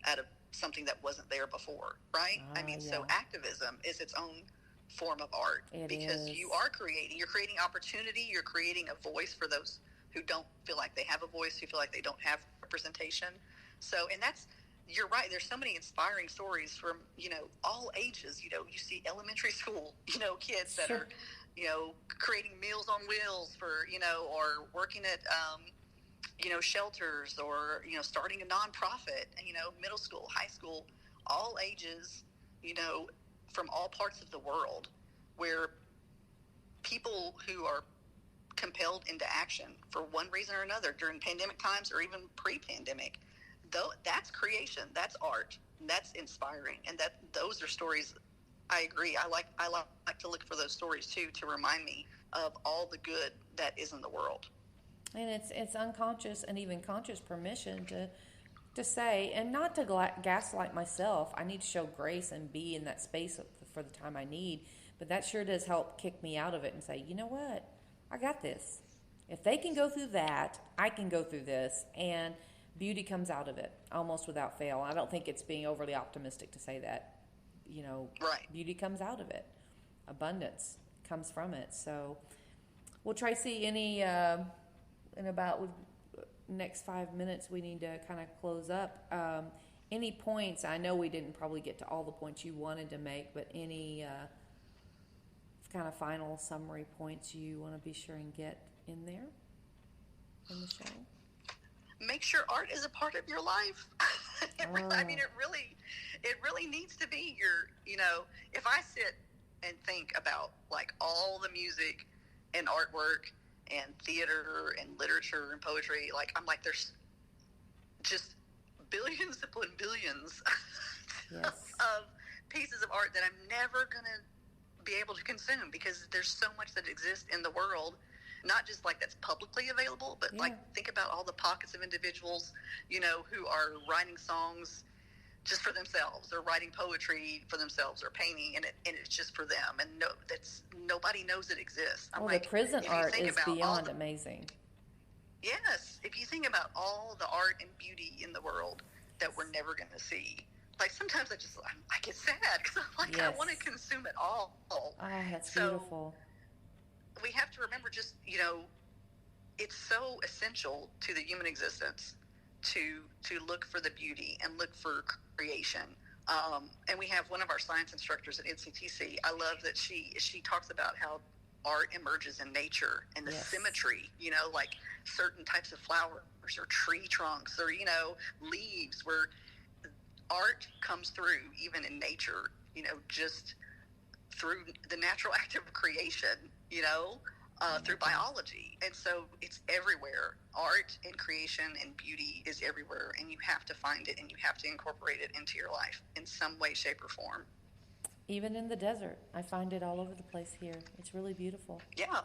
out of something that wasn't there before, right? I mean, so activism is its own form of art, because you're creating opportunity, you're creating a voice for those who don't feel like they have a voice, who feel like they don't have representation. So, and you're right, there's so many inspiring stories from, all ages. You see elementary school, kids that are, creating Meals on Wheels for, or working at, shelters, or, starting a nonprofit, middle school, high school, all ages, from all parts of the world, where people who are compelled into action for one reason or another during pandemic times or even pre-pandemic, that's creation, that's art, that's inspiring, and those are stories. I agree. I like to look for those stories too, to remind me of all the good that is in the world. And it's unconscious and even conscious permission to say, and not to gaslight myself. I need to show grace and be in that space for the time I need, but that sure does help kick me out of it and say, you know what, I got this. If they can go through that, I can go through this, and beauty comes out of it almost without fail. I don't think it's being overly optimistic to say that. Right. Beauty comes out of it. Abundance comes from it. So, well, Tracey, in about next 5 minutes, we need to kind of close up. Any points? I know we didn't probably get to all the points you wanted to make, but any kind of final summary points you want to be sure and get in there in the show? Make sure art is a part of your life. I mean, it really needs to be if I sit and think about like all the music and artwork and theater and literature and poetry, like I'm like, there's just billions upon billions of pieces of art that I'm never going to be able to consume, because there's so much that exists in the world, not just like that's publicly available, but like think about all the pockets of individuals, who are writing songs just for themselves, or writing poetry for themselves, or painting, and it's just for them, and nobody knows it exists. The prison art is beyond amazing. Yes, if you think about all the art and beauty in the world that we're never going to see, like sometimes I get sad, because I'm like, I want to consume it all. Oh, that's beautiful. We have to remember, just it's so essential to the human existence to look for the beauty and look for creation. And we have one of our science instructors at NCTC. I love that she talks about how art emerges in nature, and the symmetry, like certain types of flowers or tree trunks, or leaves, where art comes through even in nature, just through the natural act of creation, through biology. And so it's everywhere. Art and creation and beauty is everywhere, and you have to find it, and you have to incorporate it into your life in some way, shape, or form. Even in the desert, I find it all over the place here. It's really beautiful. Yeah.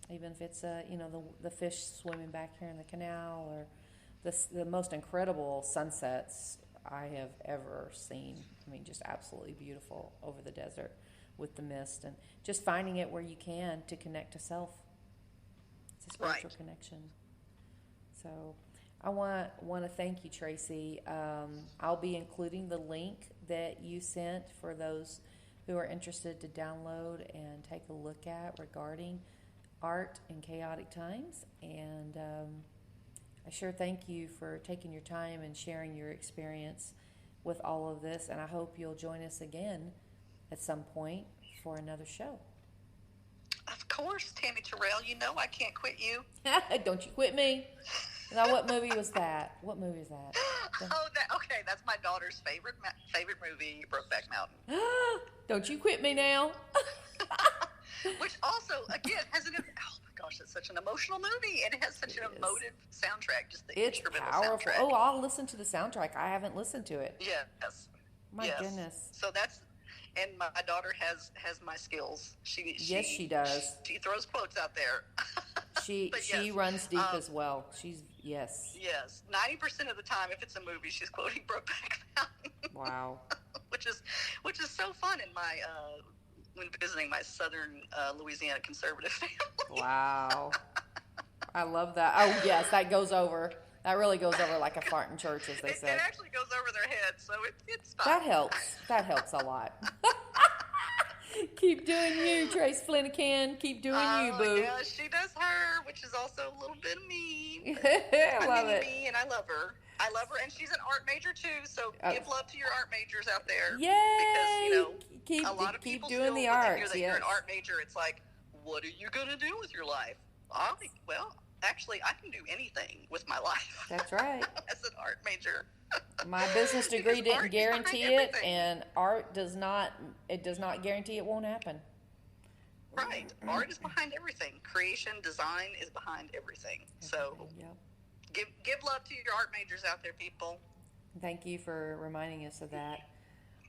Even if it's the fish swimming back here in the canal, or the most incredible sunsets I have ever seen. I mean, just absolutely beautiful over the desert with the mist, and just finding it where you can to connect to self. It's a spiritual connection. So I want to thank you, Tracey. I'll be including the link that you sent for those who are interested to download and take a look at regarding art in chaotic times. And I sure thank you for taking your time and sharing your experience with all of this. And I hope you'll join us again at some point for another show. Of course, Tammy Terrell. I can't quit you. Don't you quit me. Now, what movie was that? What movie is that? Okay, that's my daughter's favorite movie, Brokeback Mountain. Don't you quit me now. Which also, again, has oh my gosh, it's such an emotional movie, and it has such an emotive soundtrack. Just the instrumental powerful. soundtrack. Oh, I'll listen to the soundtrack. I haven't listened to it. Yes. My goodness. So and my daughter has my skills. Yes, she does. She throws quotes out there. She runs deep as well. Yes. 90% of the time, if it's a movie, she's quoting Brokeback Mountain. Wow. which is so fun in my when visiting my southern Louisiana conservative family. Wow. I love that. Oh yes, that goes over. That really goes over like a fart in church, as they say. It actually goes over their head, so it's fine. That helps. That helps a lot. Keep doing you, Tracey Fleniken. Keep doing you, boo. Yeah, she does her, which is also a little bit mean. I love it. Me, and I love her. I love her, and she's an art major too. So give love to your art majors out there. Yay! Because a lot of keep people doing still, the when art. they hear that you're an art major, it's like, what are you gonna do with your life? Well, actually, I can do anything with my life. That's right. As an art major. My business degree didn't guarantee it, and art does not. It does not guarantee it won't happen. Right. Art is behind everything. Creation, design is behind everything. So, give love to your art majors out there, people. Thank you for reminding us of that.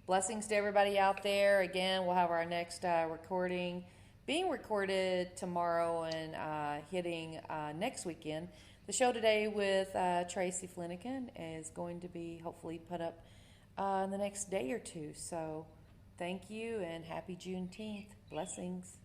Blessings to everybody out there. Again, we'll have our next recording being recorded tomorrow and hitting next weekend. The show today with Tracey Fleniken is going to be hopefully put up in the next day or two. So thank you and happy Juneteenth. Blessings.